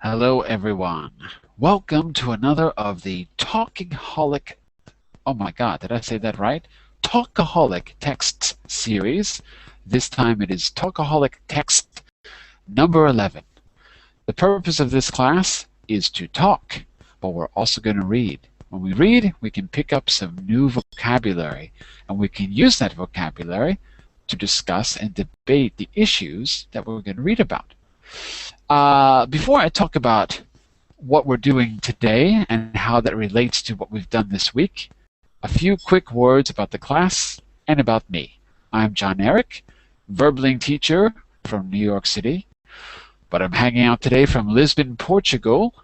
Hello, everyone. Welcome to another of the Talkaholic. Oh my God, did I say that right? Talkaholic text series. This time it is Talkaholic text number 11. The purpose of this class is to talk, but we're also going to read. When we read, we can pick up some new vocabulary, and we can use that vocabulary to discuss and debate the issues that we're going to read about. Before I talk about what we're doing today and how that relates to what we've done this week, a few quick words about the class and about me. I'm Jon-Eric, verbaling teacher from New York City, but I'm hanging out today from Lisbon, Portugal,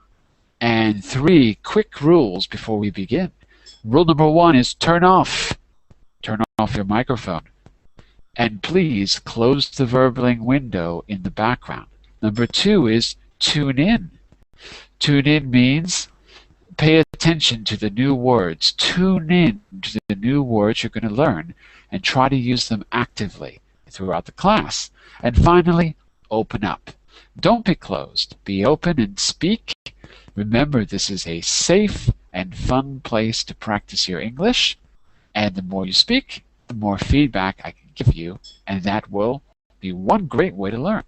and 3 quick rules before we begin. Rule number 1 is turn off your microphone, and please close the verbaling window in the background. Number 2 is tune in. Tune in means pay attention to the new words. Tune in to the new words you're going to learn and try to use them actively throughout the class. And finally, open up. Don't be closed. Be open and speak. Remember, this is a safe and fun place to practice your English. And the more you speak, the more feedback I can give you, and that will be one great way to learn.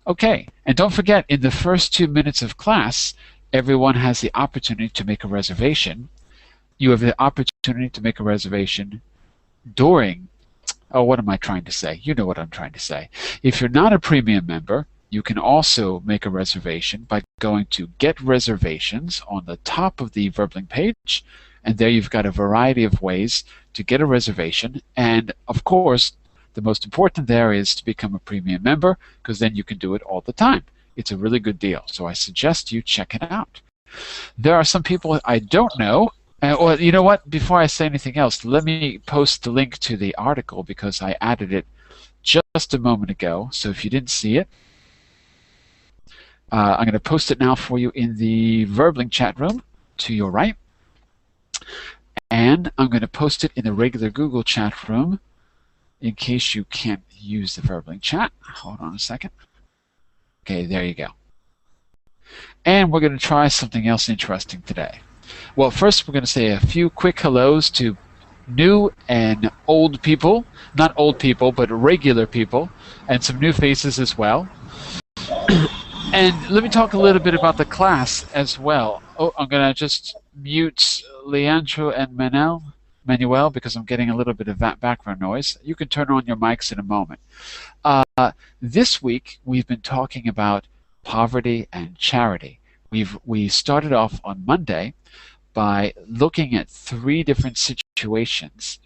Okay, and don't forget, in the first 2 minutes of class, everyone has the opportunity to make a reservation. You have the opportunity to make a reservation during, what am I trying to say? You know what I'm trying to say. If you're not a premium member, you can also make a reservation by going to Get Reservations on the top of the verbaling page, and there you've got a variety of ways to get a reservation, and of course, the most important there is to become a premium member, because then you can do it all the time. It's a really good deal, so I suggest you check it out. There are some people I don't know. Well, you know what? Before I say anything else, let me post the link to the article because I added it just a moment ago. So if you didn't see it, I'm going to post it now for you in the verbaling chat room to your right. And I'm going to post it in the regular Google chat room in case you can't use the verbaling chat. Hold on a second. Okay, there you go. And we're going to try something else interesting today. Well, first we're going to say a few quick hellos to new and old people. Not old people, but regular people, and some new faces as well. And let me talk a little bit about the class as well. Oh, I'm going to just mute Leandro and Manuel, because I'm getting a little bit of that background noise. You can turn on your mics in a moment. This week, we've been talking about poverty and charity. We started off on Monday by looking at 3 different situations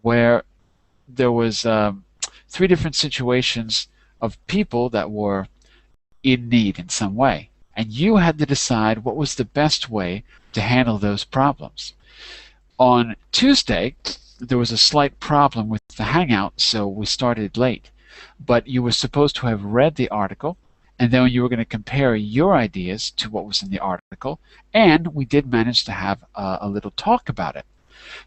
where there was 3 different situations of people that were in need in some way. And you had to decide what was the best way to handle those problems. On Tuesday, there was a slight problem with the Hangout, so we started late. But you were supposed to have read the article, and then you were going to compare your ideas to what was in the article, and we did manage to have a little talk about it.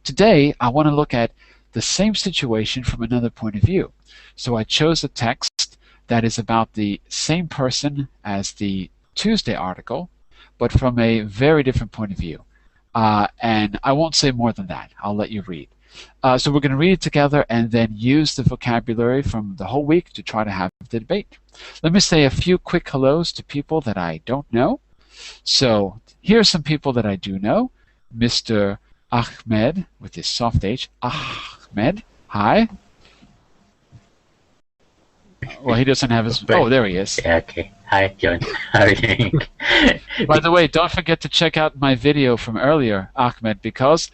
Today, I want to look at the same situation from another point of view. So I chose a text that is about the same person as the Tuesday article, but from a very different point of view. And I won't say more than that. I'll let you read. So we're going to read it together and then use the vocabulary from the whole week to try to have the debate. Let me say a few quick hellos to people that I don't know. So here are some people that I do know. Mr. Ahmed, with his soft H. Ahmed, hi. Well, he doesn't have his... Oh, there he is. Yeah, okay. Hi, John. How are you doing? By the way, don't forget to check out my video from earlier, Ahmed, because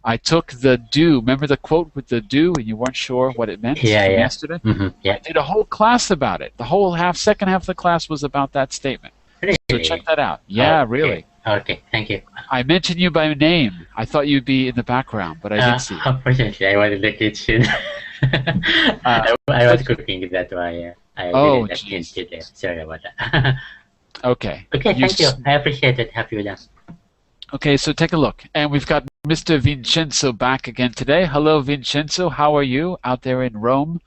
I took the do. Remember the quote with the do and you weren't sure what it meant yesterday? Yeah. I did a whole class about it. The whole second half of the class was about that statement. Really? So check that out. Yeah, okay. Really. Okay, thank you. I mentioned you by name. I thought you'd be in the background, but I didn't see you. Unfortunately, I was in the kitchen. I was cooking, that's why I Oh, didn't attend jeez. today. Sorry about that. Okay. Okay, thank you. I appreciate it. Have you done? Okay, so take a look. And we've got Mr. Vincenzo back again today. Hello, Vincenzo. How are you out there in Rome?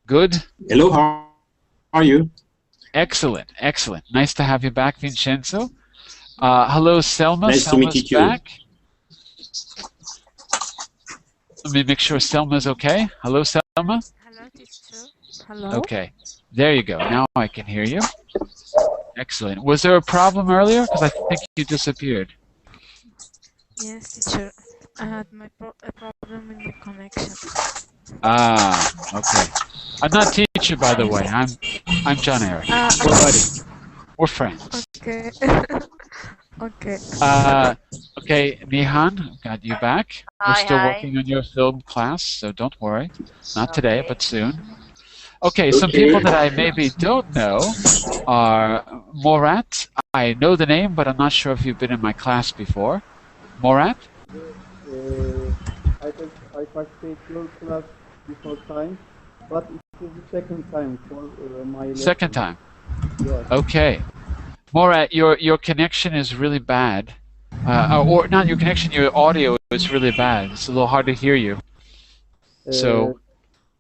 Good? Hello, how are you? Excellent, excellent. Nice to have you back, Vincenzo. Hello, Selma. Nice to meet Selma's you too. back. Let me make sure Selma's okay. Hello, Selma. Hello, teacher. Hello. Okay, there you go. Now I can hear you. Excellent. Was there a problem earlier? Because I think you disappeared. Yes, teacher. I had a problem in the connection. Ah, okay. I'm not teacher, by the way. I'm Jon-Eric. We're buddies. We're friends. Okay. Okay. Okay, Nihan, got you back. We're still working on your film class, so don't worry. Not today, but soon. Okay, some people that I maybe don't know are Morat. I know the name, but I'm not sure if you've been in my class before. Morat? I participated in your class before time, but it is the second time for my lesson. Second time. Yes. Okay. Morat, your connection is really bad. Or not your connection, your audio is really bad. It's a little hard to hear you. So,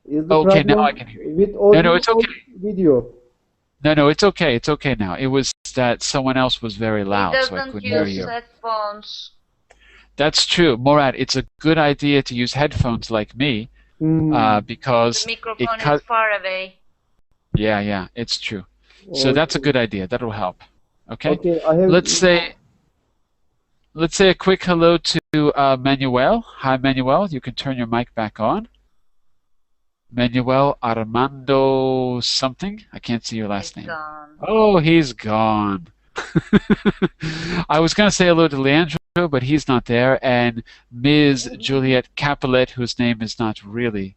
is the okay, now problem I can hear you. with audio No, it's okay. or video? No, it's okay. It's okay now. It was that someone else was very loud, so I couldn't hear you. Headphones. That's true. Morat, it's a good idea to use headphones like me, because The microphone is far away. Yeah, it's true. So that's a good idea. That'll help. Okay. Okay, I have. Let's say a quick hello to Manuel. Hi, Manuel. You can turn your mic back on. Manuel Armando something. I can't see your last name. Gone. Oh, he's gone. I was going to say hello to Leandro, but he's not there. And Ms. Juliet Capulet, whose name is not really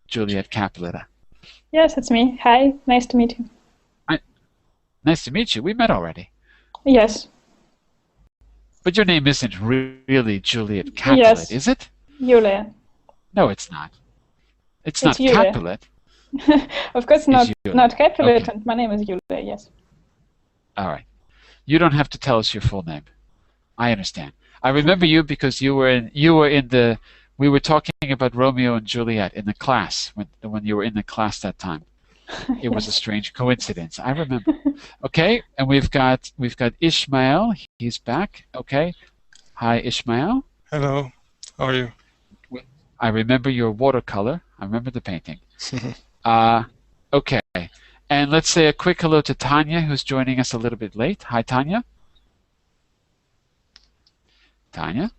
Juliet Capulet. Yes, it's me. Hi, nice to meet you. Nice to meet you. We met already. Yes. But your name isn't really Juliet Capulet, Yes. is it? Julia. No, it's not. It's not Julia. Capulet. Of course not Julia. not Capulet, Okay. and my name is Julia, yes. All right. You don't have to tell us your full name. I understand. I remember you because we were talking about Romeo and Juliet in the class when you were in the class that time. It was a strange coincidence. I remember. Okay, and we've got Ishmael. He's back. Okay. Hi, Ishmael. Hello, how are you? I remember your watercolor. I remember the painting. Okay. And let's say a quick hello to Tanya, who's joining us a little bit late. Hi, Tanya. Tanya,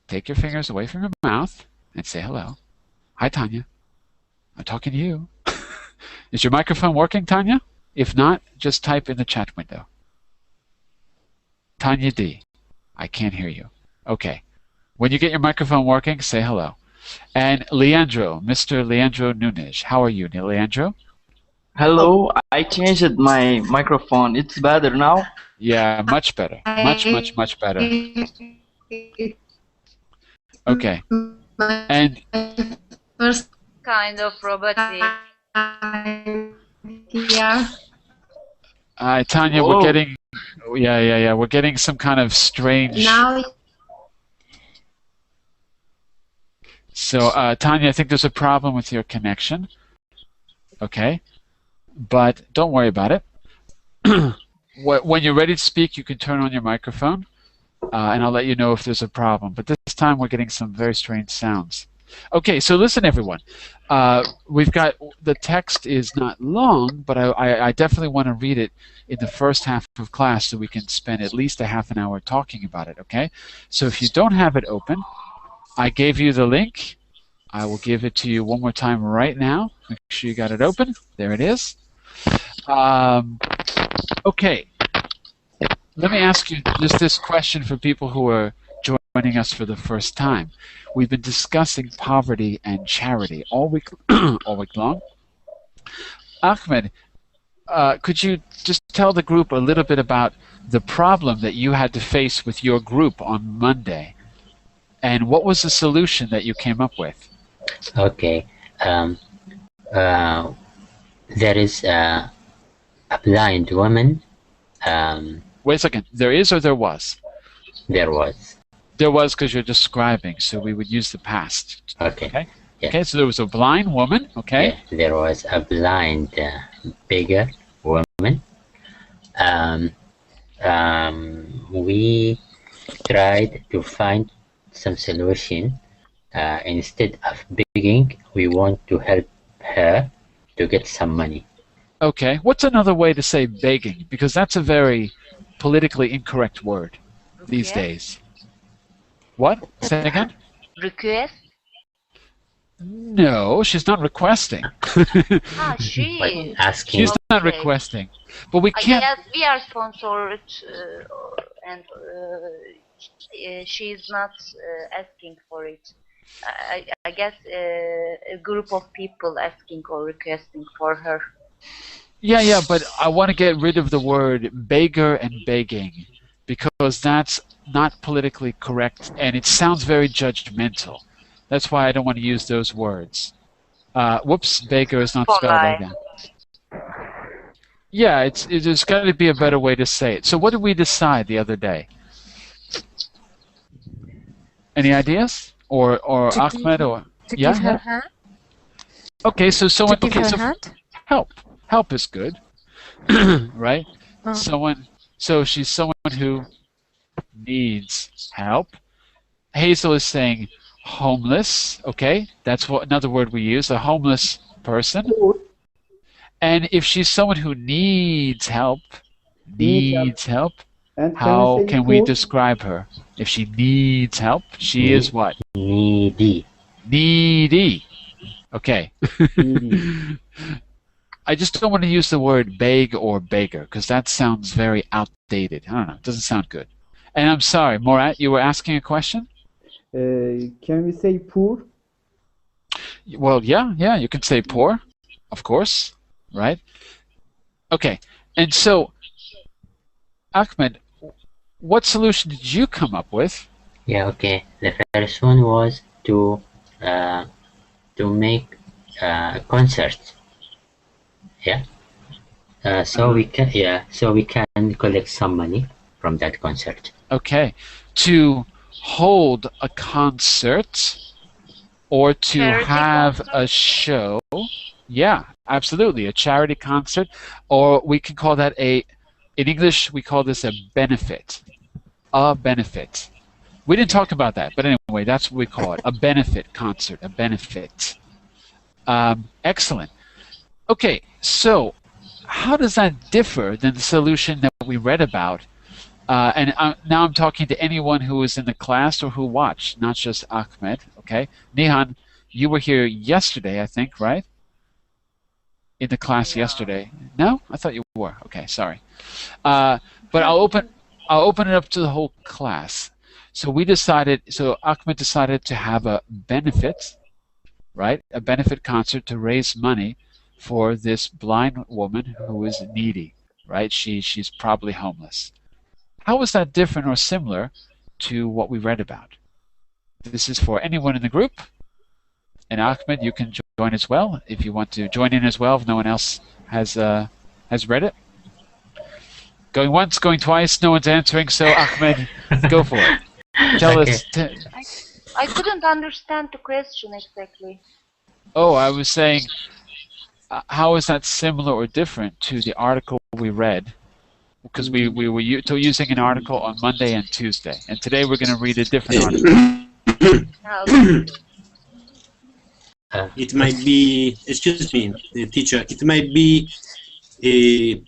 take your fingers away from your mouth and say hello. Hi, Tanya. I'm talking to you. Is your microphone working, Tanya? If not, just type in the chat window. Tanya D. I can't hear you. Okay. When you get your microphone working, say hello. And Leandro, Mr. Leandro Nunes. How are you, Leandro? Hello, I changed my microphone. It's better now? Yeah, much better. Much better. Okay. And First kind of robotic. Yeah. Tanya, Whoa. we're getting we're getting some kind of strange. Now So Tanya, I think there's a problem with your connection. Okay, but don't worry about it. When you're ready to speak, you can turn on your microphone, and I'll let you know if there's a problem. But this time we're getting some very strange sounds. Okay, so listen, everyone. We've got the text is not long, but I definitely want to read it in the first half of class so we can spend at least a half an hour talking about it. Okay, so if you don't have it open, I gave you the link. I will give it to you one more time right now. Make sure you got it open. There it is. Okay. Let me ask you just this question for people who are joining us for the first time. We've been discussing poverty and charity all week long. Ahmed, could you just tell the group a little bit about the problem that you had to face with your group on Monday? And what was the solution that you came up with? Okay. There is a blind woman. Wait a second. There is or there was? There was. There was because you're describing, so we would use the past. Okay. Okay. Yeah. Okay. So there was a blind woman. Okay. Yeah, there was a blind beggar woman. We tried to find some solution. Instead of begging, we want to help her to get some money. Okay. What's another way to say begging? Because that's a very politically incorrect word these Okay. days. What? Say again? Request? No, she's not requesting. Ah, she Like is. asking. She's not Okay. requesting. But we I can't. guess we are sponsored and she's not asking for it. I guess a group of people asking or requesting for her. Yeah, but I want to get rid of the word beggar and begging because that's not politically correct and it sounds very judgmental. That's why I don't want to use those words. Whoops, beggar is not spelled like that. Yeah, there's got to be a better way to say it. So what did we decide the other day? Any ideas? Or To Ahmed give- or To yeah, give her yeah. hand? Okay, so someone To give okay, her so hand? help. Help is good. Right? Oh. So she's someone who needs help. Hazel is saying homeless, okay? That's another word we use, a homeless person. Poor. And if she's someone who needs help, And how we say can we poor? describe her? If she needs help, she is what? Needy. Needy. Okay. Needy. I just don't want to use the word beg or beggar because that sounds very outdated. I don't know. It doesn't sound good. And I'm sorry, Morat, you were asking a question? Can we say poor? Well, yeah, you can say poor, of course, right? Okay. And so, Ahmed, what solution did you come up with? Yeah, okay. The first one was to make a concert. Yeah. So we can collect some money from that concert. Okay. To hold a concert or to Charity have concert? a show. Yeah, absolutely. A charity concert. Or we can call that in English, we call this a benefit. A benefit. We didn't talk about that, but anyway, that's what we call it. A benefit concert, a benefit. Excellent. Okay, so how does that differ than the solution that we read about? And now I'm talking to anyone who was in the class or who watched, not just Ahmed, okay? Nihan, you were here yesterday, I think, right? In the class yesterday. No? I thought you were. Okay, sorry. But I'll open it up to the whole class. So Ahmed decided to have a benefit, right? A benefit concert to raise money for this blind woman who is needy, right? She's probably homeless. How is that different or similar to what we read about? This is for anyone in the group. And Ahmed, you can join as well if you want to join in as well if no one else has read it. Going once, going twice, no one's answering, so Ahmed, go for it. Tell us. I couldn't understand the question exactly. Oh, I was saying, how is that similar or different to the article we read? Because we were using an article on Monday and Tuesday, and today we're going to read a different article. It might be, excuse me, teacher, it might be a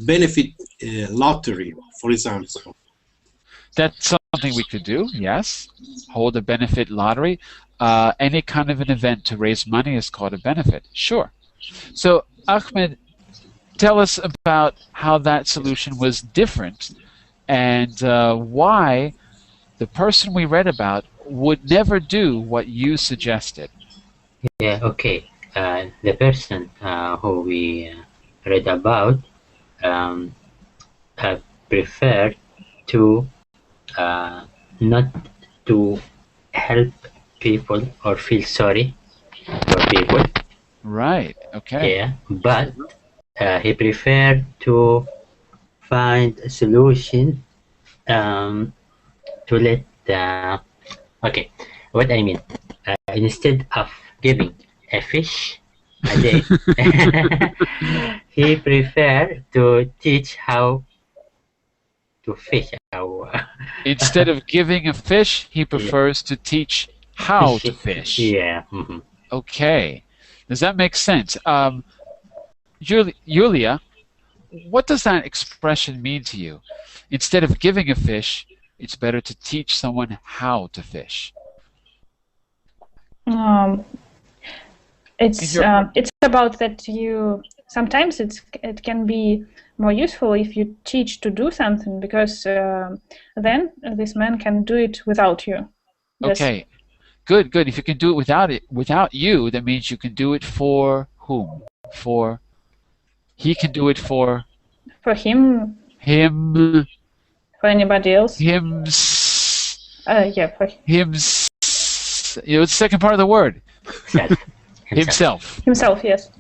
benefit lottery, for example. That's something we could do, yes. Hold a benefit lottery. Any kind of an event to raise money is called a benefit, sure. So, Ahmed, tell us about how that solution was different and why the person we read about would never do what you suggested. Yeah, okay. The person who we read about preferred to not to help people or feel sorry for people. Right. Okay. Yeah, but he preferred to find a solution to let okay, what I mean, instead of giving a fish a day, he preferred to teach how to fish. How Instead of giving a fish, he yeah, prefers to teach how fish. to fish. Yeah. Mm-hmm. Okay. Does that make sense? Julia, what does that expression mean to you? Instead of giving a fish, it's better to teach someone how to fish. Um, In it's your it's about that you sometimes it can be more useful if you teach to do something, because then this man can do it without you. Yes. Okay. Good, good. If you can do it without you, that means you can do it for whom? For he can do it for him, him, for anybody else. him, Yeah, for him. You know, it's the second part of the word. Himself. himself, yes.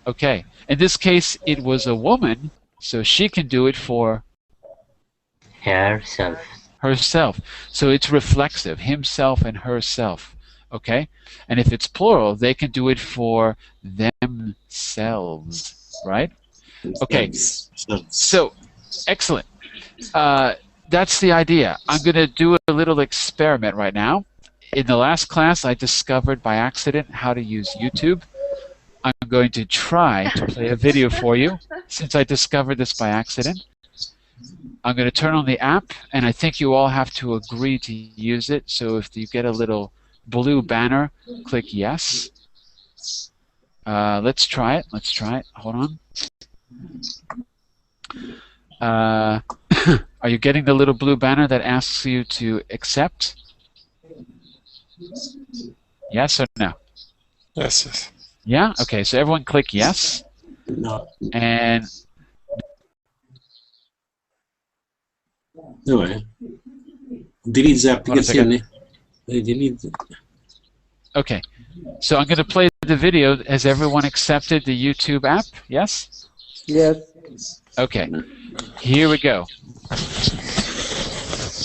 Okay. In this case, it was a woman, so she can do it for Herself. herself. So it's reflexive, himself and herself. Okay? And if it's plural, they can do it for themselves. Right? Okay. So, excellent. That's the idea. I'm going to do a little experiment right now. In the last class, I discovered by accident how to use YouTube. I'm going to try to play a video for you since I discovered this by accident. I'm going to turn on the app, and I think you all have to agree to use it. So if you get a little blue banner, click yes. Let's try it. Let's try it. Hold on. Are you getting the little blue banner that asks you to accept? Yes or no? Yes, yes. Yeah? Okay, so everyone click yes. No. And Dov'è? Utilizza applicazioni? Utilizza. okay, so I'm going to play the video. Has everyone accepted the YouTube app? Yes? Yes. Okay, here we go.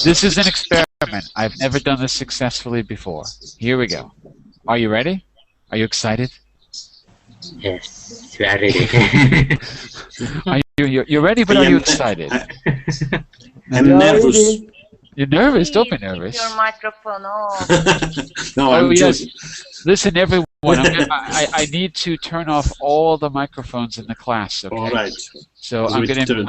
This is an experiment. I've never done this successfully before. Here we go. Are you ready? Are you excited? Yes, we are ready. You're ready, but are you excited? I'm nervous. You're nervous? Don't be Please keep nervous. your microphone off. No, Oh, I'm yes. joking. Listen, everyone, I need to turn off all the microphones in the class, okay? All right. So I'm going to turn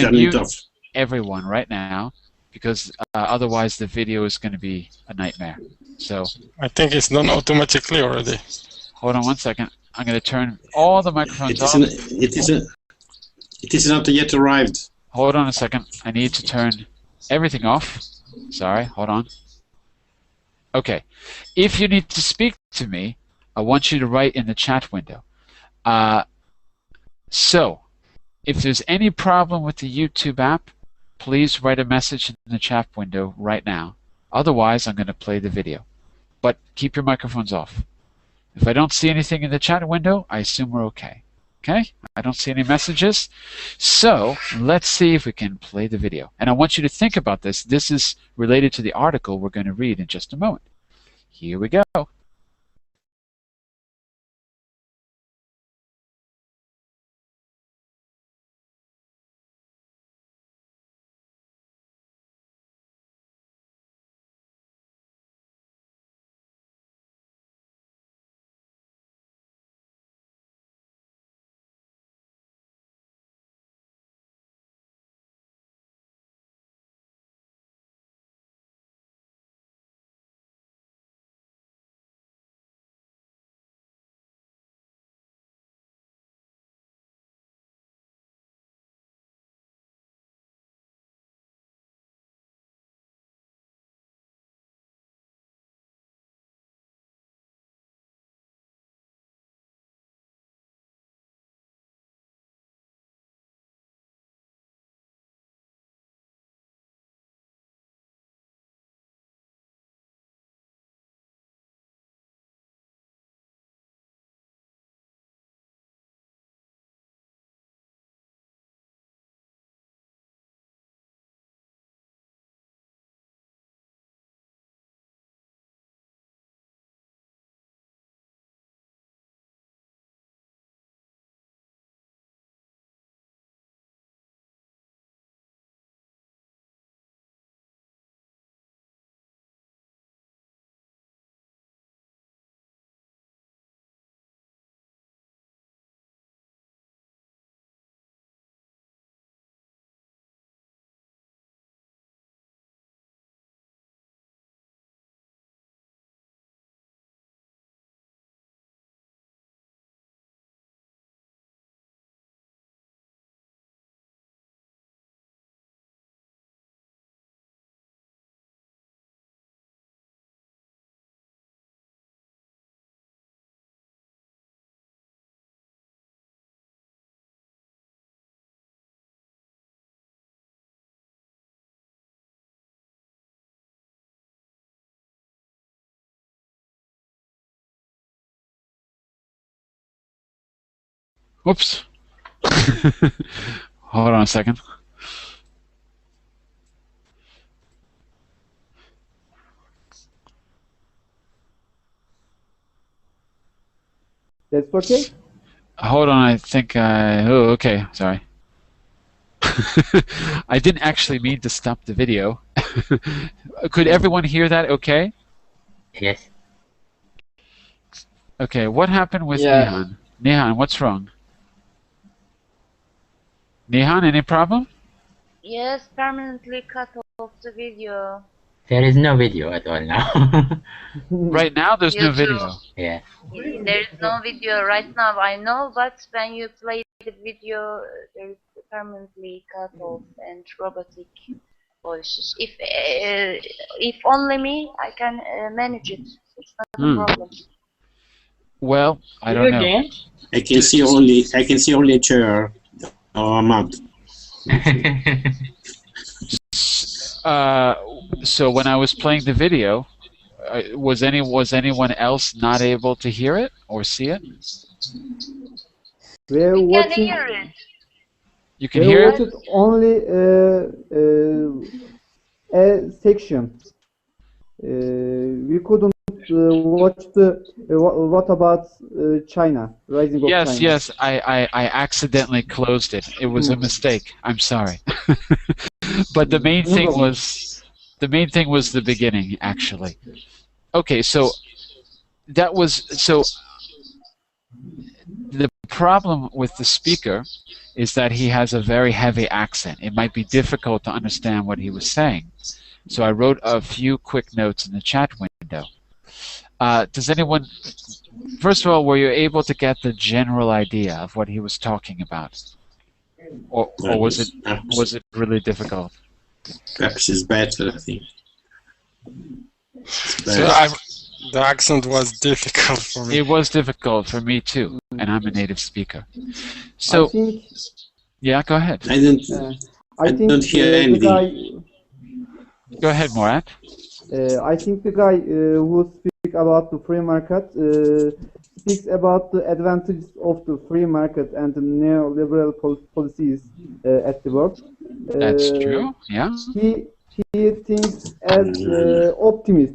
it mute off. everyone right now because otherwise the video is going to be a nightmare. So I think it's done automatically already. hold on one second. I'm going to turn all the microphones off. It is not yet arrived. Hold on a second. I need to turn everything off. Sorry, hold on. Okay. If you need to speak to me, I want you to write in the chat window. So, if there's any problem with the YouTube app, please write a message in the chat window right now. Otherwise, I'm going to play the video. But keep your microphones off. If I don't see anything in the chat window, I assume we're okay. Okay? I don't see any messages. So let's see if we can play the video. And I want you to think about this. This is related to the article we're going to read in just a moment. Here we go. Whoops. Hold on a second. That's okay? Hold on, I think oh, okay, sorry. I didn't actually mean to stop the video. Could everyone hear that okay? Yes. Okay, what happened with Yes. Nihan? Nihan, what's wrong? Nihan, any problem? Yes, permanently cut off the video. There is no video at all now. Right now, there's no YouTube. video. Yeah. There is no video right now, I know, but when you play the video, there is permanently cut off and robotic voices. If only me, I can manage it. It's not a problem. Well, I Do don't you know. again? I can see only a chair or a mug. So when I was playing the video, was anyone else not able to hear it or see it? We're We can watching. hear it. You can We hear watched it? only a section. We couldn't watch the. What about China? Rising of Yes, China. yes. I accidentally closed it. It was a mistake. I'm sorry. But the main No thing problem. was the beginning, actually. Okay, so the problem with the speaker is that he has a very heavy accent. It might be difficult to understand what he was saying. So I wrote a few quick notes in the chat window. Does anyone, first of all, were you able to get the general idea of what he was talking about? Or was it really difficult? Perhaps it's better, I think. So the accent was difficult for me. It was difficult for me too, and I'm a native speaker. I So, think. yeah, go ahead. I don't. I think don't hear the anything. guy. Go ahead, Murat. I think the guy who speaks about the free market speaks about the advantages of the free market and the neoliberal policies at the world. That's true. Yeah. He thinks as optimist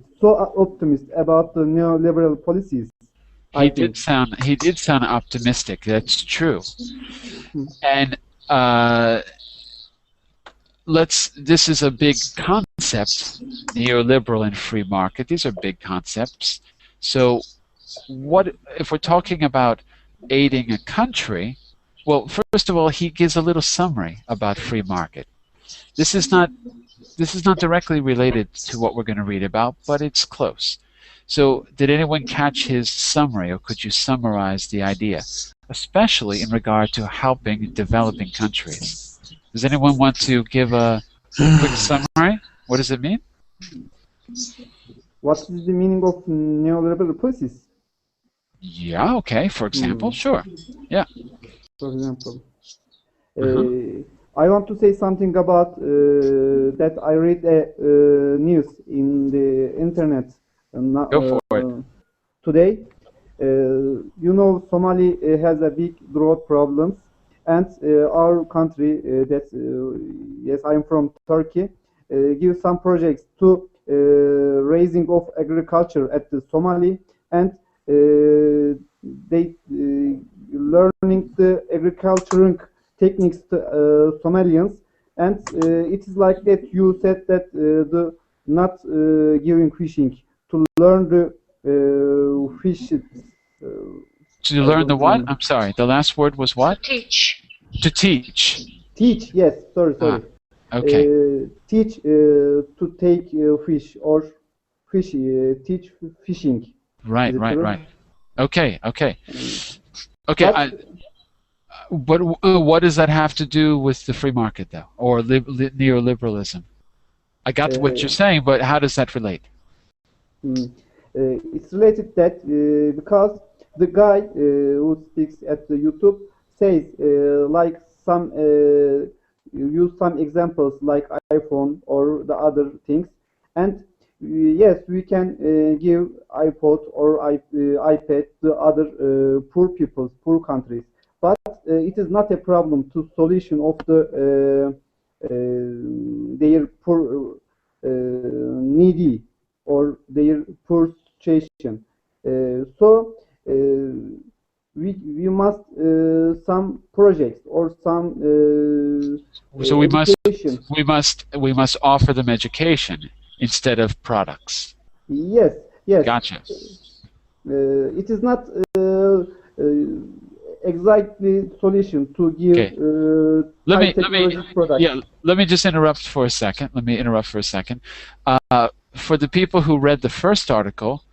about the neoliberal policies. He did sound optimistic. That's true. And this is a big concept, neoliberal and free market. These are big concepts. So what if we're talking about aiding a country? Well, first of all, he gives a little summary about free market. This is not directly related to what we're going to read about, but it's close. So did anyone catch his summary, or could you summarize the idea, especially in regard to helping developing countries? Does anyone want to give a quick summary? What does it mean? What is the meaning of neoliberal policies? Yeah, okay, for example, sure. Yeah. For example. I want to say something about that I read news in the internet Go for it. today. You know, Somali has a big growth problems, and our country, yes, I'm from Turkey, gives some projects to raising of agriculture at the Somali, and they learning the agriculturing techniques to Somalians, and it is like that. You said that the not giving fishing to learn the fish. To learn the what? I'm sorry. The last word was what? Teach. To teach. Teach. Yes. Sorry. Okay. Teach to take fish or fish. Teach fishing. Right. Okay. But what does that have to do with the free market, though, or neoliberalism? I got what you're saying, but how does that relate? It's related that because the guy who speaks at the YouTube says like some use some examples like iPhone or the other things, and yes, we can give iPod or iPad to other poor peoples, poor countries. but it is not a problem to solution of the their poor needy or their poor situation. So we must some projects or some So education. we must offer them education instead of products. Yes, yes. Gotcha. It is not exactly solution to give high technology products. Yeah, let me just interrupt for a second. For the people who read the first article,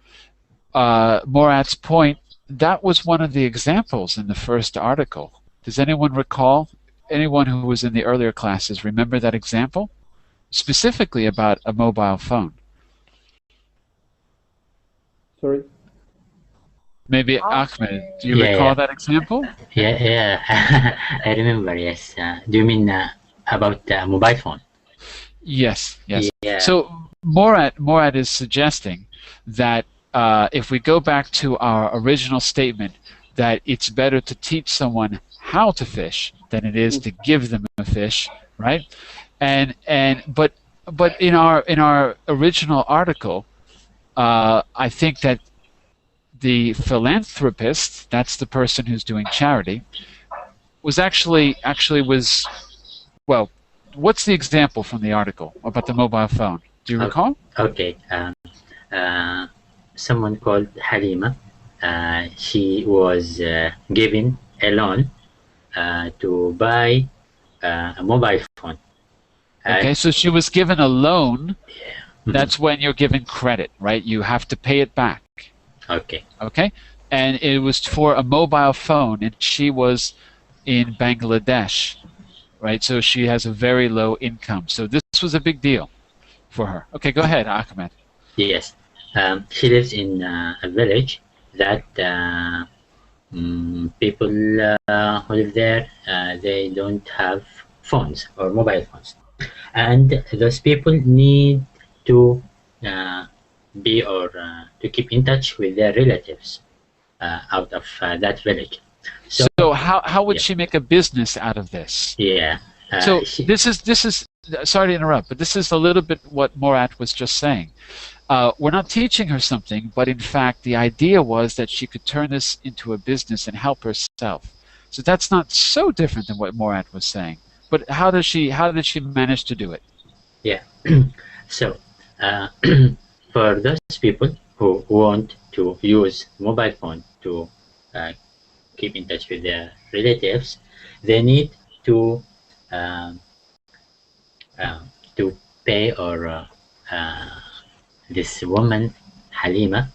Morat's point, that was one of the examples in the first article. Does anyone recall? Anyone who was in the earlier classes remember that example? Specifically about a mobile phone. Sorry. Maybe Ahmed, do you recall that example? Yeah, I remember, yes. Do you mean about the mobile phone? Yes. Yeah. So Morat is suggesting that if we go back to our original statement that it's better to teach someone how to fish than it is to give them a fish, right? But in our original article, I think that the philanthropist, that's the person who's doing charity, was actually well, what's the example from the article about the mobile phone? Do you recall? Okay. Someone called Halima. She was given a loan to buy a mobile phone. Okay, so she was given a loan. That's when you're given credit, right? You have to pay it back. Okay. Okay? And it was for a mobile phone, and she was in Bangladesh, right? So she has a very low income. So this was a big deal for her. Okay, go ahead, Ahmed. Yes. She lives in a village that people who live there, they don't have phones or mobile phones. And those people need to be or to keep in touch with their relatives out of that village. So how would she make a business out of this? Yeah. So this is sorry to interrupt, but this is a little bit what Morat was just saying. We're not teaching her something, but in fact the idea was that she could turn this into a business and help herself. So that's not so different than what Morat was saying. But how did she manage to do it? Yeah. So for those people who want to use mobile phone to keep in touch with their relatives, they need to pay or this woman Halima,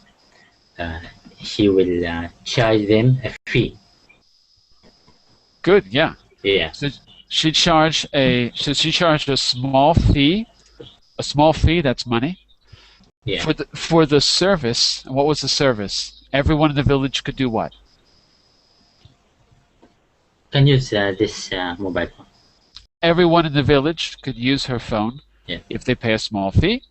she will charge them a fee. Good, yeah. Yeah. So she charged a small fee. A small fee, that's money. Yeah. For the service. And what was the service? Everyone in the village could do what? Can use this mobile phone. Everyone in the village could use her phone if they pay a small fee.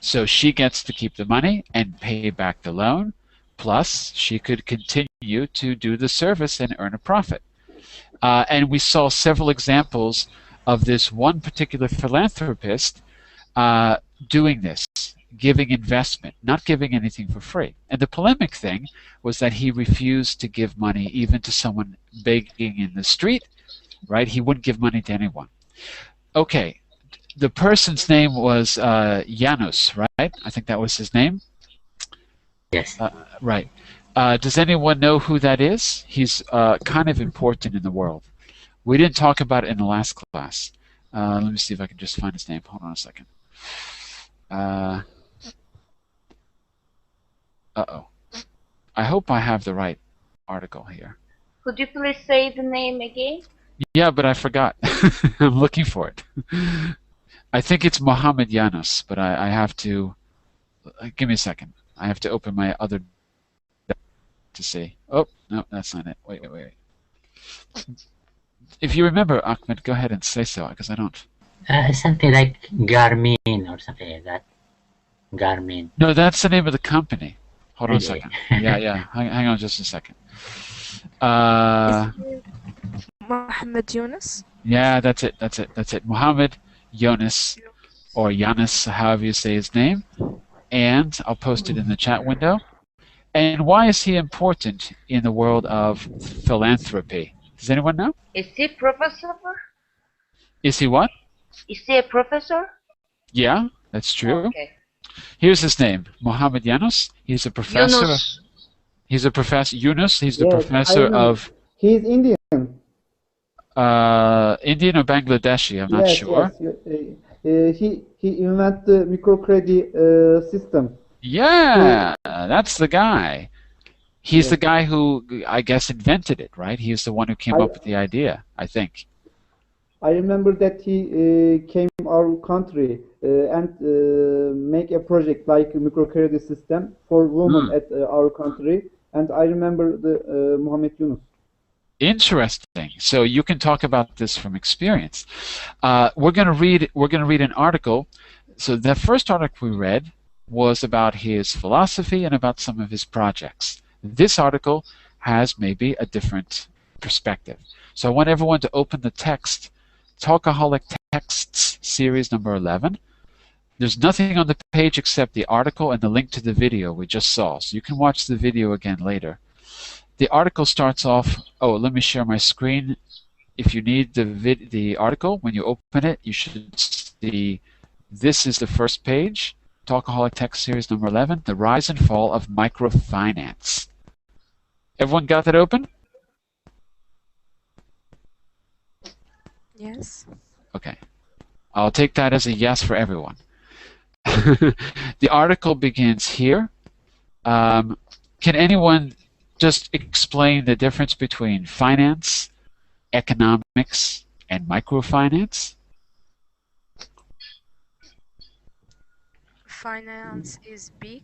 So she gets to keep the money and pay back the loan. Plus, she could continue to do the service and earn a profit. And we saw several examples of this one particular philanthropist doing this, giving investment, not giving anything for free. And the polemic thing was that he refused to give money even to someone begging in the street, right? He wouldn't give money to anyone. Okay, the person's name was Janus, right? I think that was his name. Yes. Right. Does anyone know who that is? He's kind of important in the world. We didn't talk about it in the last class. Let me see if I can just find his name. Hold on a second. Uh-oh. I hope I have the right article here. Could you please say the name again? Yeah, but I forgot. I'm looking for it. I think it's Mohammed Janus, but I have to... give me a second. I have to open my other... to see. Oh, no, that's not it. Wait. If you remember, Ahmed, go ahead and say so, because I don't. Something like Garmin or something like that. Garmin. No, that's the name of the company. Hold on a second. Yeah. Hang on just a second. Muhammad Yunus. Yeah, that's it. That's it. That's it. Muhammad Yunus, or Yanis, however you say his name. And I'll post it in the chat window. And why is he important in the world of philanthropy? Does anyone know? Is he professor? Is he what? Is he a professor? Yeah, that's true. Okay. Here's his name, Muhammad Yunus. He's a professor. Yunus. He's a professor. Yunus. He's the Yes, professor I know. of He's Indian. Indian or Bangladeshi. I'm not sure. Yes. He invented the microcredit system. Yeah, that's the guy. He's the guy who, I guess, invented it, right? He's the one who came up with the idea, I think. I remember that he came our country and make a project like a microcredit system for women at our country. And I remember the Muhammad Yunus. Interesting. So you can talk about this from experience. We're going to read an article. So the first article we read was about his philosophy and about some of his projects. This article has maybe a different perspective. So I want everyone to open the text, Talkaholic Texts Series number 11. There's nothing on the page except the article and the link to the video we just saw. So you can watch the video again later. The article starts off, let me share my screen. If you need the article, when you open it, you should see this is the first page, Talkaholic Text Series number 11, The Rise and Fall of Microfinance. Everyone got that open? Yes. Okay. I'll take that as a yes for everyone. The article begins here. Can anyone just explain the difference between finance, economics, and microfinance? Finance is big.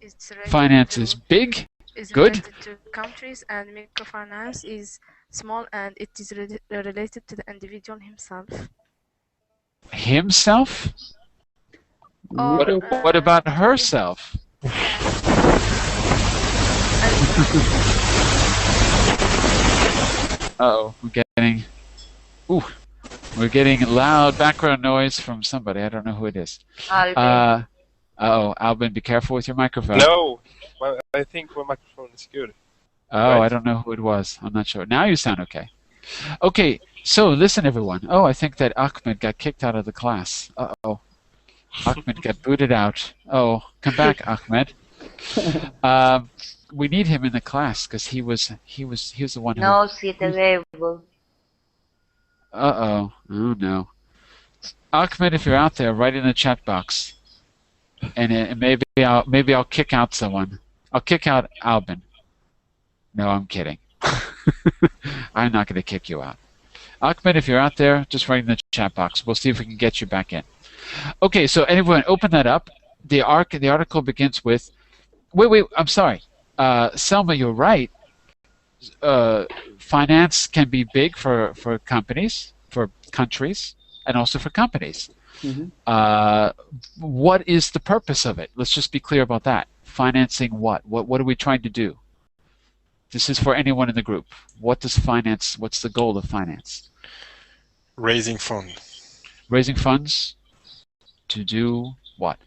It's related Finance to, is big. is Good. related to countries, and microfinance is small, and it is related to the individual himself. Himself? Or, What about herself? Uh-oh, we're getting loud background noise from somebody. I don't know who it is. Albin. Uh-oh, Albin, be careful with your microphone. No, I think my microphone is good. Oh, Right. I don't know who it was. I'm not sure. Now you sound okay. Okay, so listen, everyone. Oh, I think that Ahmed got kicked out of the class. Uh-oh. Ahmed got booted out. Oh, come back, Ahmed. We need him in the class because he was the one who. No seat available. Uh-oh. Oh, no. Ahmed, if you're out there, write in the chat box. And maybe I'll kick out someone. I'll kick out Albin. No, I'm kidding. I'm not going to kick you out. Ahmed, if you're out there, just write in the chat box. We'll see if we can get you back in. Okay, so anyone, open that up. The article begins with. Wait. I'm sorry. Selma, you're right. Finance can be big for companies, for countries, and also for companies. Mm-hmm. What is the purpose of it? Let's just be clear about that. Financing what? What are we trying to do? This is for anyone in the group. What's the goal of finance? Raising fund. Raising funds to do what?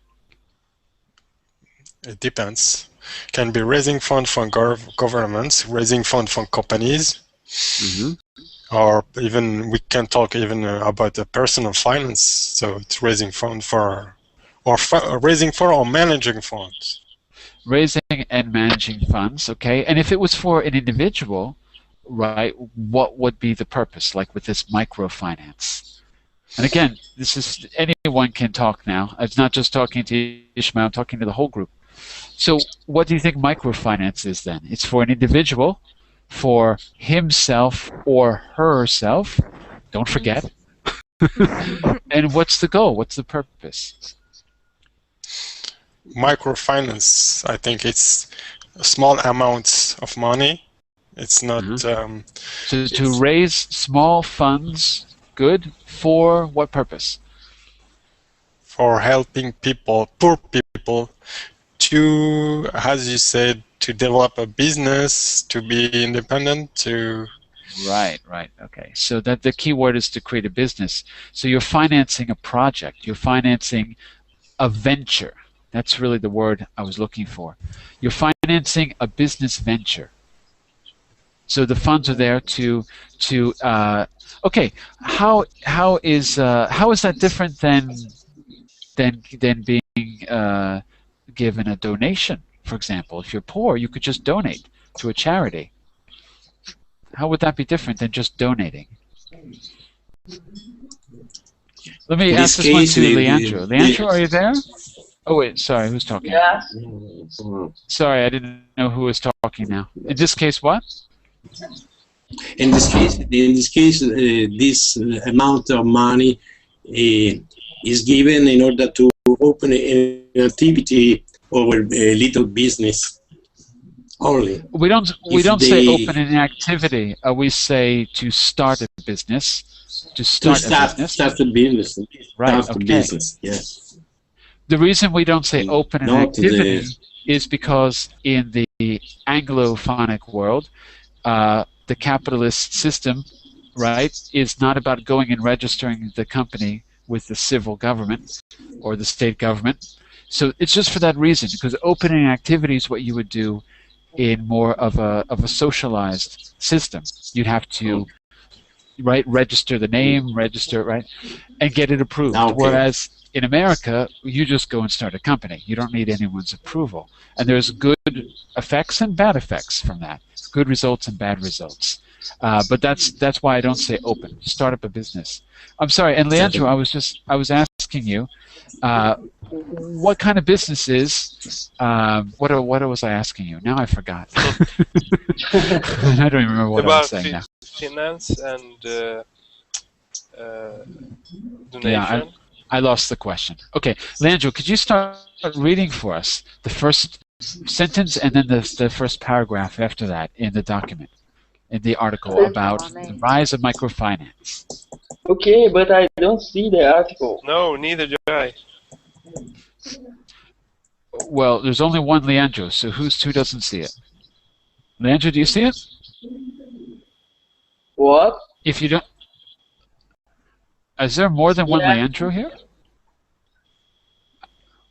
It depends. Can be raising fund for governments, raising fund for companies, or even we can talk even about the personal finance. So it's raising fund for, or raising for or managing funds. Raising and managing funds, okay. And if it was for an individual, right, what would be the purpose, like with this microfinance? And again, this is anyone can talk now. It's not just talking to Ishmael, I'm talking to the whole group. So what do you think microfinance is then? It's for an individual, for himself or herself, don't forget. And what's the goal? What's the purpose? Microfinance, I think it's small amounts of money. It's not... So to raise small funds, good, for what purpose? For helping people, poor people, to, as you said, to develop a business, to be independent, to Right, right. Okay. So that the key word is to create a business. So you're financing a project. You're financing a venture. That's really the word I was looking for. You're financing a business venture. So the funds are there to okay. How is that different than being given a donation? For example, if you're poor, you could just donate to a charity. How would that be different than just donating? Let me In ask this this one case, to Leandro. Leandro, are you there? Oh wait, sorry, who's talking? Yes. Sorry, I didn't know who was talking now. In this case, what? in this case, this amount of money is given in order to open an activity or a little business only. We don't If say they- open an activity. We say to start a business. To start a business. Start a business. Right. Start a Okay. business. Yes. The reason we don't say open an Not activity the- is because in the Anglophonic world, the capitalist system, right, is not about going and registering the company with the civil government or the state government. So it's just for that reason, because opening activity is what you would do in more of a socialized system. You'd have to register the name, right, and get it approved. Okay. Whereas in America, you just go and start a company. You don't need anyone's approval. And there's good effects and bad effects from that. Good results and bad results. But that's why I don't say open. Start up a business. I'm sorry. And Leandro, I was asking you, what kind of businesses? What was I asking you? Now I forgot. I don't even remember what I was saying now. Finance and donation. Yeah, I lost the question. Okay, Leandro, could you start reading for us the first sentence and then the first paragraph after that in the document, in the article about the rise of microfinance? Okay, but I don't see the article. No, neither do I. Well, there's only one Leandro, so who doesn't see it? Leandro, do you see it? What? If you don't, is there more than one Yeah. Leandro here?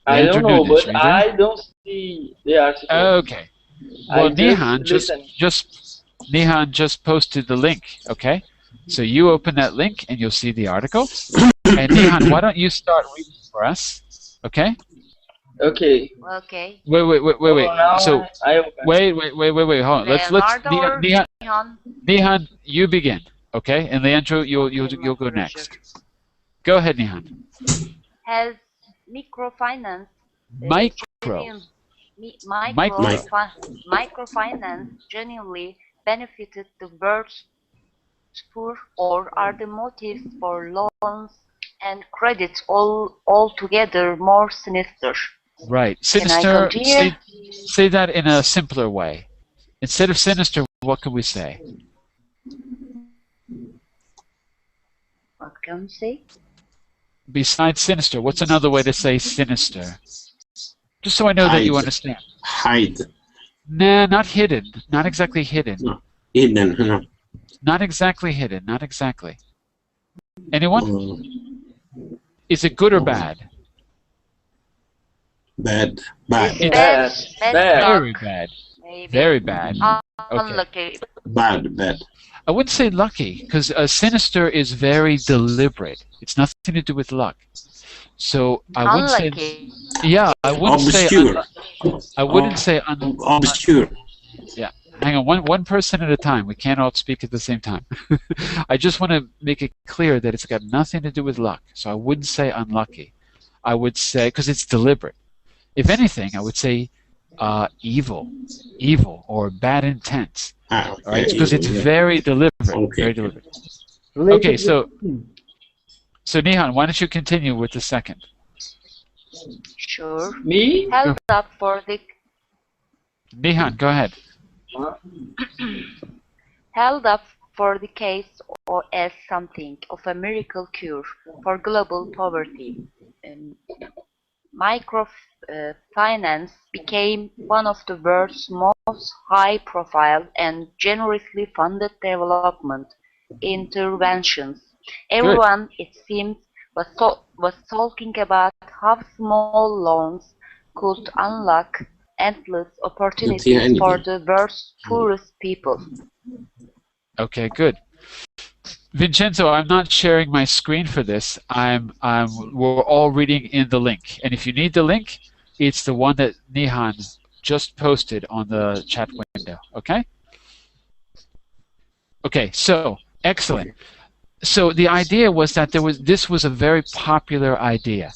I Leandro don't know, Nunes, but are you there? I don't see the article. Okay. Well, Nihan listen. Nihan just posted the link. Okay, so you open that link and you'll see the article. And Nihan, why don't you start reading for us? Okay. Okay. Okay. Wait. Oh, now So I open. wait. Hold on. Let's Leonardo or Nihan? Nihan, you begin. Okay, and Leandro, you'll go next. Go ahead, Nihan. Has microfinance Micro. microfinance genuinely benefited the world's poor, or are the motives for loans and credits altogether more sinister? Right. Can I Sinister. continue? Say that in a simpler way. Instead of sinister, what can we say? What can we say? Besides sinister, what's another way to say sinister? Just so I know that you understand. Hide. Nah, not hidden. Not exactly hidden. No. Hidden. No. Not exactly hidden. Not exactly. Anyone? Is it good or bad? Bad. Bad. Bad. Very luck, bad. maybe. Very bad. Okay. Unlucky. Bad. I wouldn't say lucky, because sinister is very deliberate. It's nothing to do with luck. So I would say, Unlucky. yeah, I wouldn't Obscure. say Obscure. Yeah, hang on, one person at a time. We can't all speak at the same time. I just want to make it clear that it's got nothing to do with luck. So I wouldn't say unlucky. I would say, because it's deliberate. If anything, I would say evil, or bad intent. Okay. All right, because it's very deliberate. Okay. Very deliberate. Related Okay, with- so Nihan, why don't you continue with the second? Sure. Me? Held up for the Nihan, go ahead. held up for the case or as something of a miracle cure for global poverty. microfinance became one of the world's most high-profile and generously funded development interventions. Everyone, it seems, was talking about how small loans could unlock endless opportunities for the world's poorest people. Okay, good. Vincenzo, I'm not sharing my screen for this. We're all reading in the link. And if you need the link, it's the one that Nihan just posted on the chat window. Okay? Okay, so excellent. So the idea was that this was a very popular idea,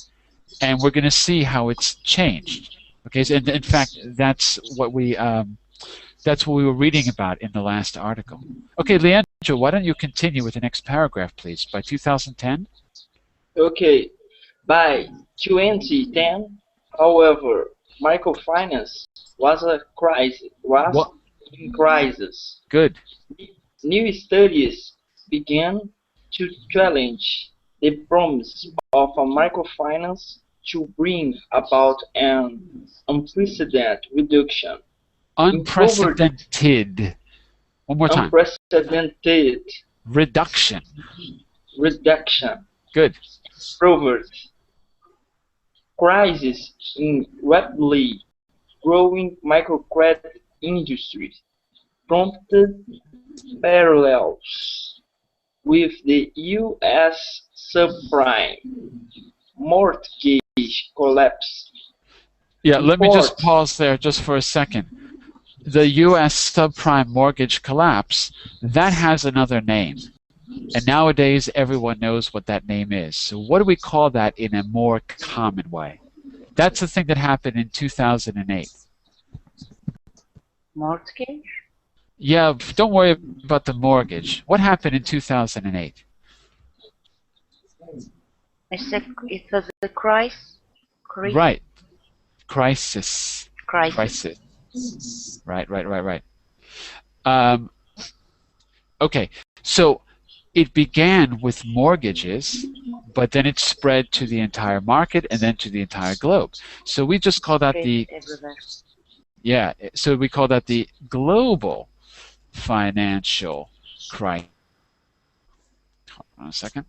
and we're going to see how it's changed. Okay, so in fact, that's what we were reading about in the last article. Okay, Leandro, why don't you continue with the next paragraph, please? By 2010. Okay, by 2010, however, microfinance was in crisis. Good. New studies began to challenge the promise of a microfinance to bring about an unprecedented reduction. Unprecedented. One more time. Unprecedented. Reduction. Good. Poverty. Crisis in rapidly growing microcredit industries prompted parallels with the U.S. subprime mortgage collapse. Yeah, let me just pause there just for a second. The U.S. subprime mortgage collapse, that has another name. And nowadays, everyone knows what that name is. So what do we call that in a more common way? That's the thing that happened in 2008. Mortgage? Yeah, don't worry about the mortgage. What happened in 2008? It was a crisis. Right. Crisis. Crisis. Right. Okay, so it began with mortgages, but then it spread to the entire market and then to the entire globe. So we just call that so we call that the global financial crisis. Hold on a second.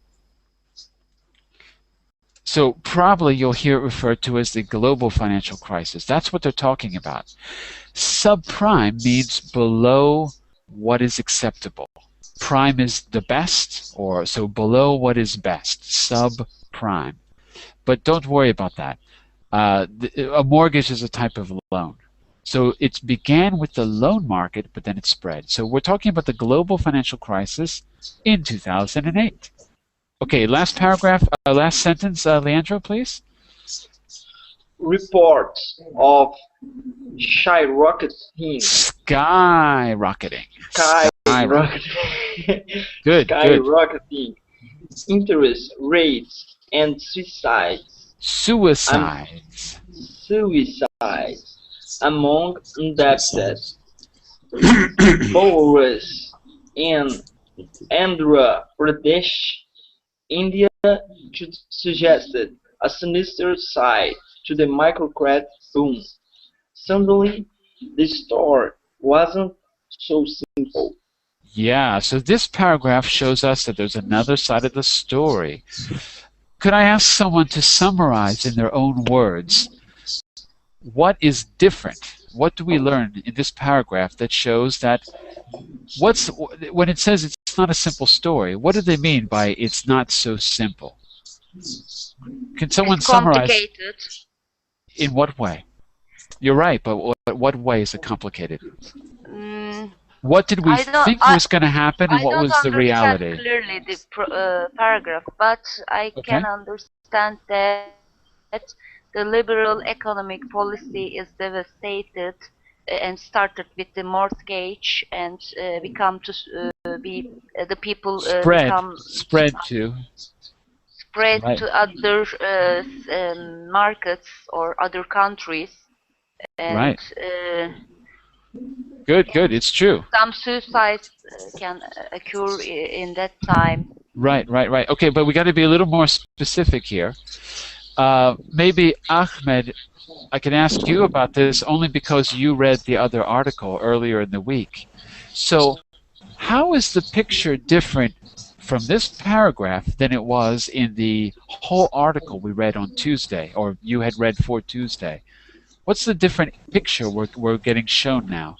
So probably you'll hear it referred to as the global financial crisis. That's what they're talking about. Subprime means below what is acceptable. Prime is the best, or so below what is best, subprime. But don't worry about that. A mortgage is a type of loan. So it began with the loan market, but then it spread. So we're talking about the global financial crisis in 2008. Okay, last paragraph, last sentence, Leandro, please. Reports of skyrocketing. Good. Skyrocketing interest rates and suicides among indebted borrowers in Andhra Pradesh, India, suggested a sinister side to the microcredit boom. Suddenly, the story wasn't so simple. Yeah, so this paragraph shows us that there's another side of the story. Could I ask someone to summarize in their own words what is different? What do we learn in this paragraph that shows that when it says it's not a simple story, what do they mean by it's not so simple? Can someone summarize? Complicated. In what way? You're right, but what way is it complicated? What did we think was going to happen, and what was the reality? I don't understand clearly the paragraph, but I can understand that the liberal economic policy is devastated and started with the mortgage and become to be the people spread to other markets or other countries. And, Good. It's true. Some suicides can occur in that time. Right. Okay, but we got to be a little more specific here. Maybe Ahmed, I can ask you about this only because you read the other article earlier in the week. So how is the picture different from this paragraph than it was in the whole article we read on Tuesday, or you had read for Tuesday? What's the different picture we're getting shown now?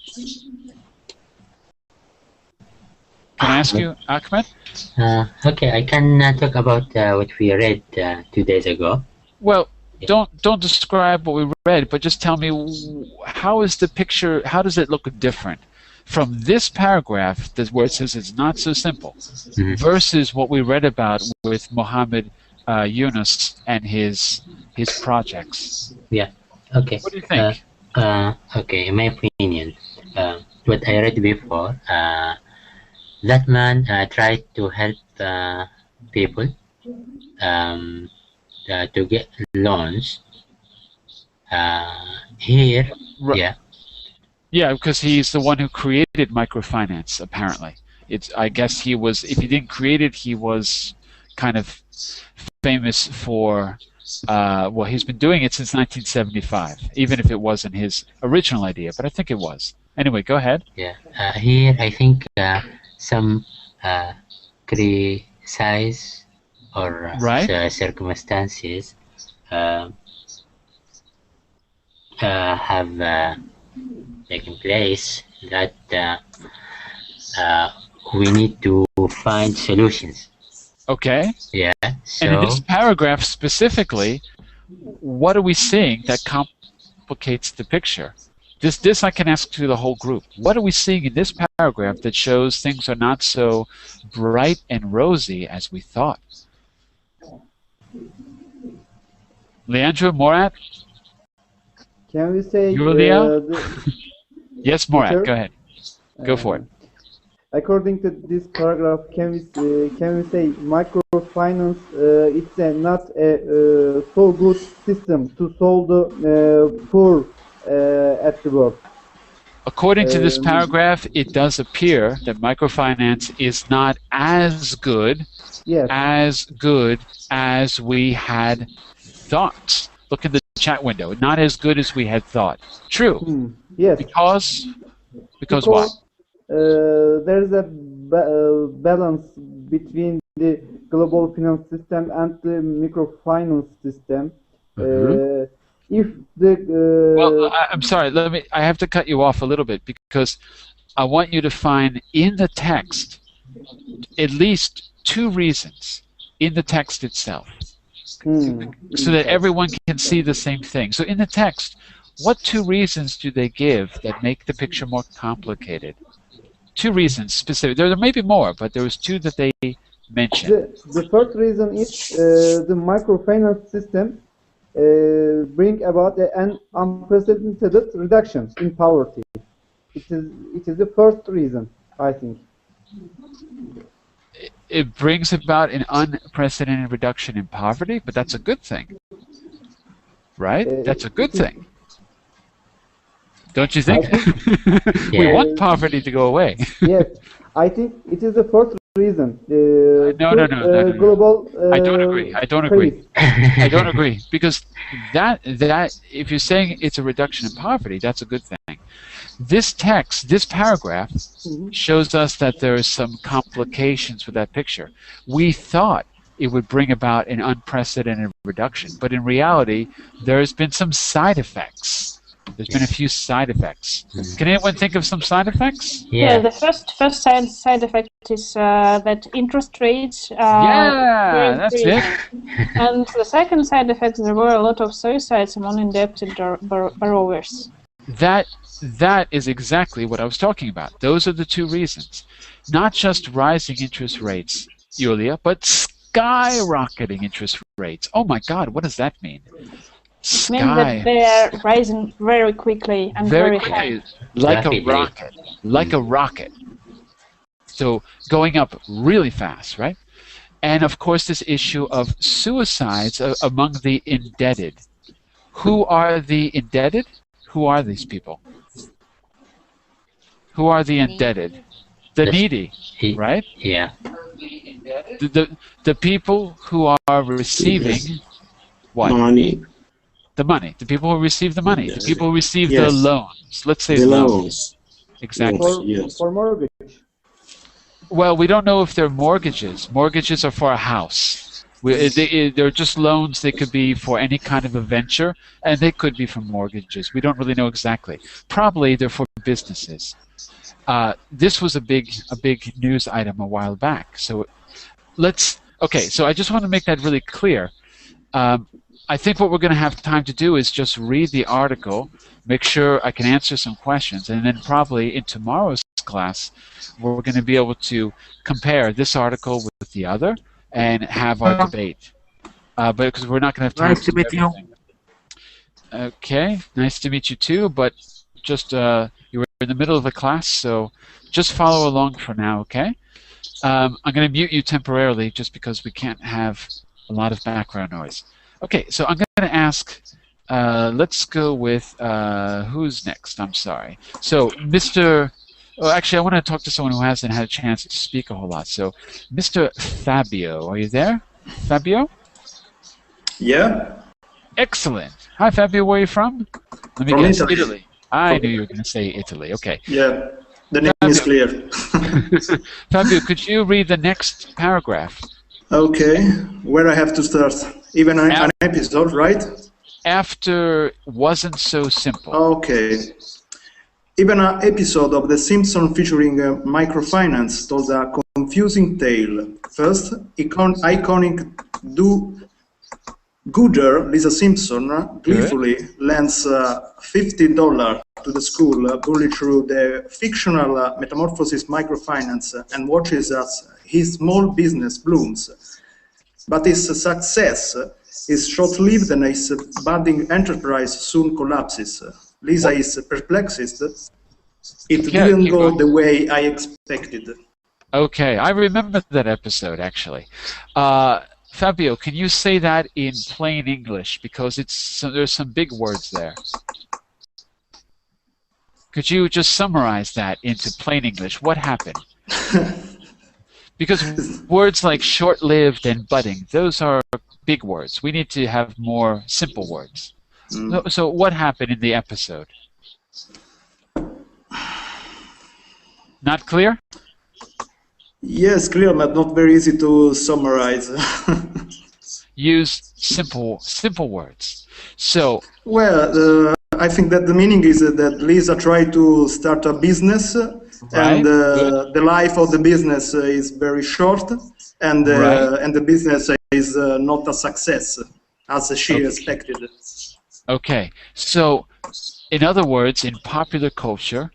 Can I ask you, Ahmed? Okay, I can talk about what we read 2 days ago. Well, don't describe what we read, but just tell me how is the picture? How does it look different from this paragraph where it says it's not so simple, versus what we read about with Mohammed Yunus and his projects? Yeah. Okay. What do you think? Okay, in my opinion, what I read before, that man tried to help people to get loans. Here, yeah, because he's the one who created microfinance. Apparently, I guess he was. If he didn't create it, he was kind of famous for. Well, he's been doing it since 1975, even if it wasn't his original idea, but I think it was. Anyway, go ahead. Yeah. Here, I think some criticize or circumstances have taken place that we need to find solutions. Okay. Yeah. So, and in this paragraph specifically, what are we seeing that complicates the picture? This I can ask to the whole group. What are we seeing in this paragraph that shows things are not so bright and rosy as we thought? Leandro, Morat? Can we say... Julia? Yes, Morat, go ahead. Go for it. According to this paragraph, can we say microfinance it's not a so good system to solve the poor at the world? According to this paragraph, it does appear that microfinance is not as good as we had thought. Look in the chat window. Not as good as we had thought. True. Yes. Because what? There is a balance between the global finance system and the microfinance system. If the well, I'm sorry. I have to cut you off a little bit because I want you to find in the text at least 2 reasons in the text itself, so that everyone can see the same thing. So in the text, what 2 reasons do they give that make the picture more complicated? 2 reasons specific. There may be more, but there was 2 that they mentioned. The first reason is the microfinance system bring about an unprecedented reduction in poverty. It is the first reason, I think. It brings about an unprecedented reduction in poverty, but that's a good thing, right? That's a good thing. Don't you think? We want poverty to go away. Yes, I think it is the first reason. No. Global. I don't agree. I don't agree because that if you're saying it's a reduction in poverty, that's a good thing. This text, this paragraph, shows us that there are some complications with that picture. We thought it would bring about an unprecedented reduction, but in reality, there's been some side effects. There's been a few side effects. Can anyone think of some side effects? Yeah, the first side effect is that interest rates that's it. And the second side effect, there were a lot of suicides among indebted borrowers. That is exactly what I was talking about. Those are the 2 reasons. Not just rising interest rates, Julia, but skyrocketing interest rates. Oh my God, what does that mean? Means that they are rising very quickly and very high. Like a rocket. So going up really fast, right? And of course this issue of suicides among the indebted. Who are the indebted? Who are these people? Who are the indebted? The needy, right? Yeah. The people who are receiving What? Money. The money. The people who receive the money. The people who receive the Yes. loans. Let's say The loans. loans. Exactly. Yes. For mortgage. Well, we don't know if they're mortgages. Mortgages are for a house. They're just loans. They could be for any kind of a venture, and they could be for mortgages. We don't really know exactly. Probably they're for businesses. This was a big news item a while back. So so I just want to make that really clear. I think what we're going to have time to do is just read the article, make sure I can answer some questions, and then probably in tomorrow's class, we're going to be able to compare this article with the other and have our debate. But because we're not going to have time to meet you. Okay, nice to meet you too, but just you were in the middle of a class, so just follow along for now, okay? I'm going to mute you temporarily just because we can't have a lot of background noise. Okay, so I'm going to ask, let's go with, who's next? I'm sorry. So, actually, I want to talk to someone who hasn't had a chance to speak a whole lot. So, Mr. Fabio, are you there? Fabio? Yeah. Excellent. Hi, Fabio. Where are you from? Let me guess. Italy. I knew you were going to say Italy. Okay. Yeah. The name is clear. Fabio, could you read the next paragraph? Okay. Where I have to start? Even an episode, right? After wasn't so simple. Okay. Even an episode of The Simpsons featuring microfinance told a confusing tale. First, iconic do-gooder Lisa Simpson gleefully lends $50 to the school, bullied through the fictional metamorphosis microfinance, and watches as his small business blooms. But his success is short-lived and his budding enterprise soon collapses. Lisa is perplexed. It didn't go the way I expected. Okay, I remember that episode, actually. Fabio, can you say that in plain English? Because there's some big words there. Could you just summarize that into plain English? What happened? Because words like short-lived and budding, those are big words. We need to have more simple words. So what happened in the episode? Not clear? Yes, clear, but not very easy to summarize. Use simple words. So, well, I think that the meaning is that Lisa tried to start a business, and the life of the business is very short, and the business is not a success as she expected. Okay, so in other words, in popular culture,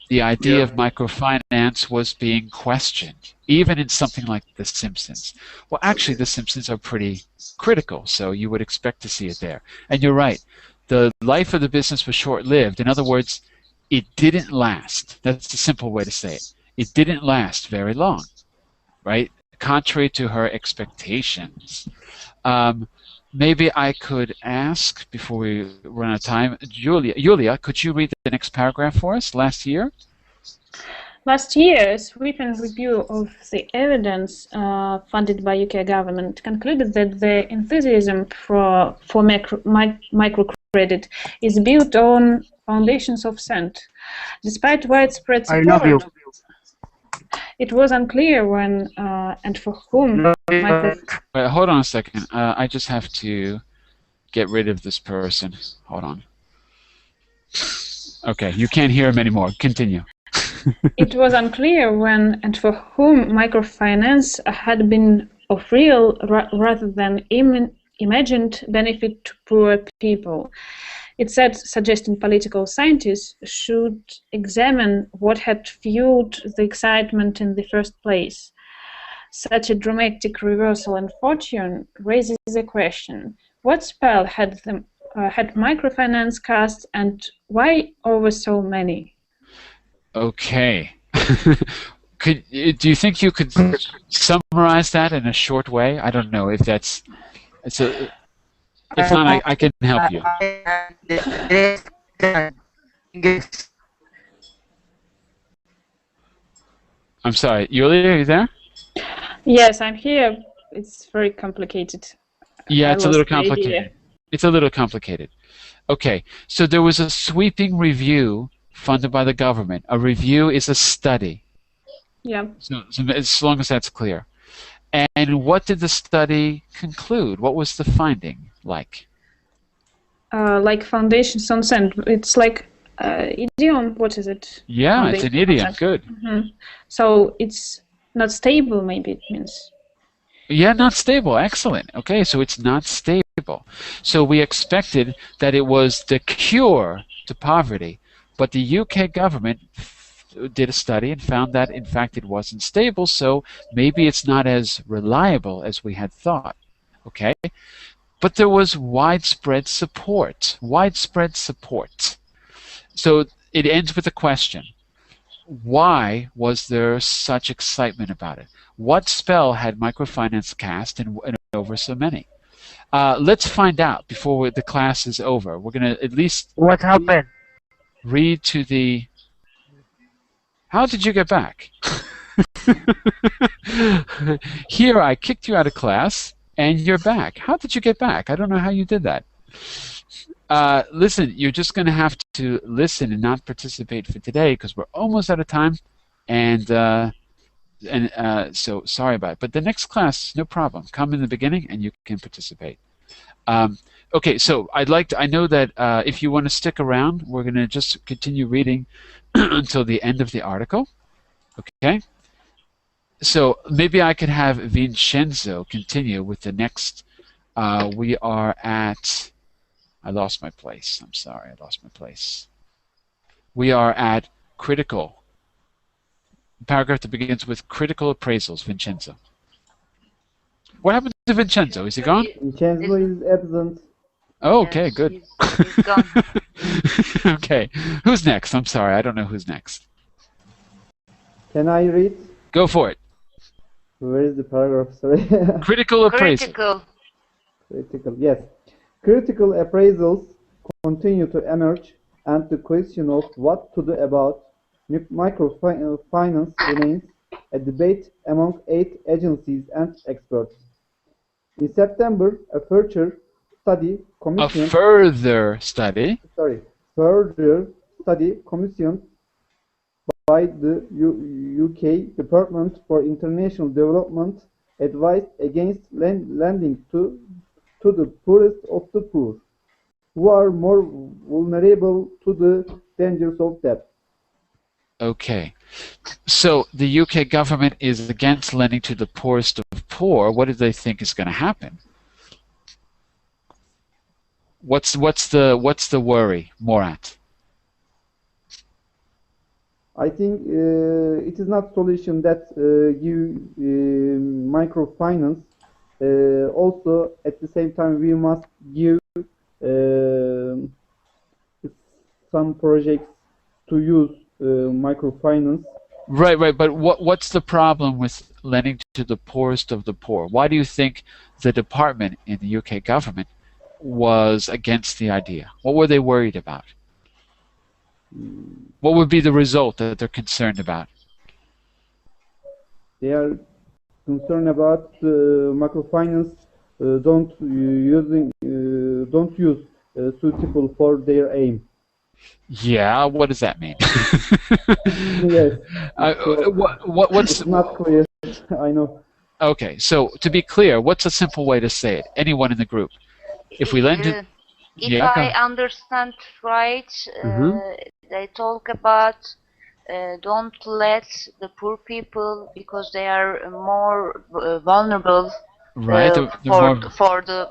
the idea of microfinance was being questioned, even in something like The Simpsons. Well, actually, The Simpsons are pretty critical, so you would expect to see it there. And you're right, the life of the business was short-lived. In other words, it didn't last. That's the simple way to say it. It didn't last very long, right? Contrary to her expectations. Maybe I could ask, before we run out of time, Julia, could you read the next paragraph for us? Last year? Last year, a sweeping review of the evidence funded by UK government concluded that the enthusiasm for microcredit is built on foundations of scent. Despite widespread support, it was unclear when and for whom. Wait, hold on a second. I just have to get rid of this person. Hold on. Okay, you can't hear him anymore. Continue. It was unclear when and for whom microfinance had been of real rather than imagined benefit to poor people. It said, suggesting political scientists should examine what had fueled the excitement in the first place. Such a dramatic reversal in fortune raises the question: what spell had microfinance cast, and why over so many? Okay. Do you think you could summarize that in a short way? I don't know if that's. If not, I can help you. I'm sorry, Yulia, are you there? Yes, I'm here. It's very complicated. Yeah, it's a little complicated. It's a little complicated. Okay, so there was a sweeping review funded by the government. A review is a study. Yeah. So as long as that's clear. And what did the study conclude? What was the finding like? Like foundation consent. It's like idiom. What is it? Yeah, Foundation it's an idiom. consent. Good. So it's not stable. Maybe it means. Yeah, not stable. Excellent. Okay, so it's not stable. So we expected that it was the cure to poverty, but the UK government did a study and found that in fact it wasn't stable, so maybe it's not as reliable as we had thought. Okay? But there was widespread support. Widespread support. So it ends with a question. Why was there such excitement about it? What spell had microfinance cast and over so many? Let's find out before the class is over. We're going to at least What happened? read to the... How did you get back? Here, I kicked you out of class, and you're back. How did you get back? I don't know how you did that. Listen, you're just going to have to listen and not participate for today because we're almost out of time, and so sorry about it. But the next class, no problem. Come in the beginning, and you can participate. Okay, so I know that if you want to stick around, we're going to just continue reading until the end of the article. Okay? So maybe I could have Vincenzo continue with the next. We are at... I lost my place. I'm sorry, I lost my place. We are at critical. Paragraph that begins with critical appraisals, Vincenzo. What happened to Vincenzo? Is he gone? Vincenzo is absent. Oh, okay, good. He's gone. Okay. Who's next? I'm sorry, I don't know who's next. Can I read? Go for it. Where is the paragraph? Sorry. Critical appraisal. Critical. Yes. Critical appraisals continue to emerge, and the question of what to do about microfinance remains a debate among 8 agencies and experts. In September, a further study commissioned by the UK Department for International Development advised against lending to the poorest of the poor, who are more vulnerable to the dangers of debt. Okay. So the UK government is against lending to the poorest of poor. What do they think is going to happen? What's the worry, Morat? I think it is not solution that give microfinance. Also, at the same time, we must give some projects to use microfinance. Right. But what's the problem with lending to the poorest of the poor? Why do you think the department in the UK government was against the idea? What were they worried about? What would be the result that they're concerned about? They are concerned about microfinance don't use suitable for their aim. Yeah, what does that mean? Yes. What's it's not clear. I know. Okay, so to be clear, what's a simple way to say it? Anyone in the group? If we lend to... If I understand right, they talk about don't let the poor people, because they are more vulnerable for the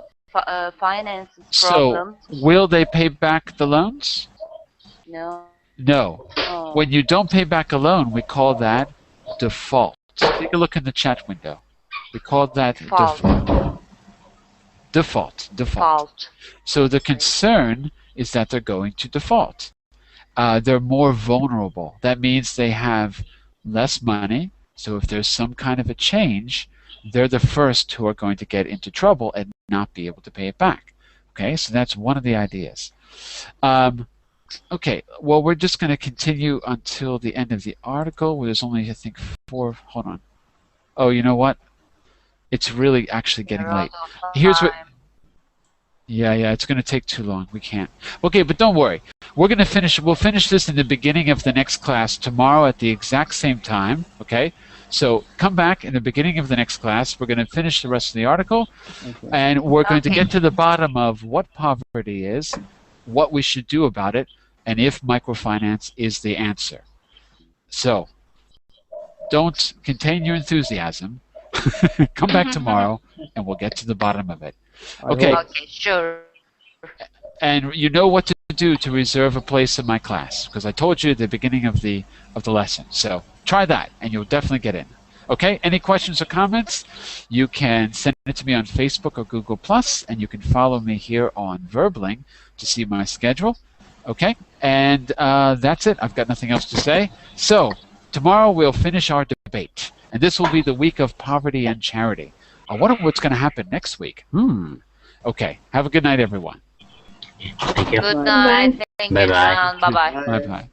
finance problems. So, will they pay back the loans? No. No. Oh. When you don't pay back a loan, we call that default. Take a look in the chat window. We call that default. So the concern is that they're going to default. They're more vulnerable. That means they have less money. So if there's some kind of a change, they're the first who are going to get into trouble and not be able to pay it back. Okay, so that's one of the ideas. Okay, well, we're just going to continue until the end of the article. There's only, I think, 4. Hold on. Oh, you know what? It's really actually getting late. Here's what. Yeah, it's going to take too long. We can't. Okay, but don't worry. We'll finish this in the beginning of the next class tomorrow at the exact same time, okay? So come back in the beginning of the next class. We're going to finish the rest of the article, and we're going to get to the bottom of what poverty is, what we should do about it, and if microfinance is the answer. So don't contain your enthusiasm. Come back tomorrow, and we'll get to the bottom of it. Okay. Okay, sure. And you know what to do to reserve a place in my class, because I told you at the beginning of the lesson. So try that, and you'll definitely get in. Okay? Any questions or comments? You can send it to me on Facebook or Google+, and you can follow me here on Verbling to see my schedule. Okay? And that's it. I've got nothing else to say. So tomorrow we'll finish our debate, and this will be the week of poverty and charity. I wonder what's going to happen next week. Okay. Have a good night, everyone. Thank you. Good night. Thank you. Bye-bye. Bye-bye. Bye-bye.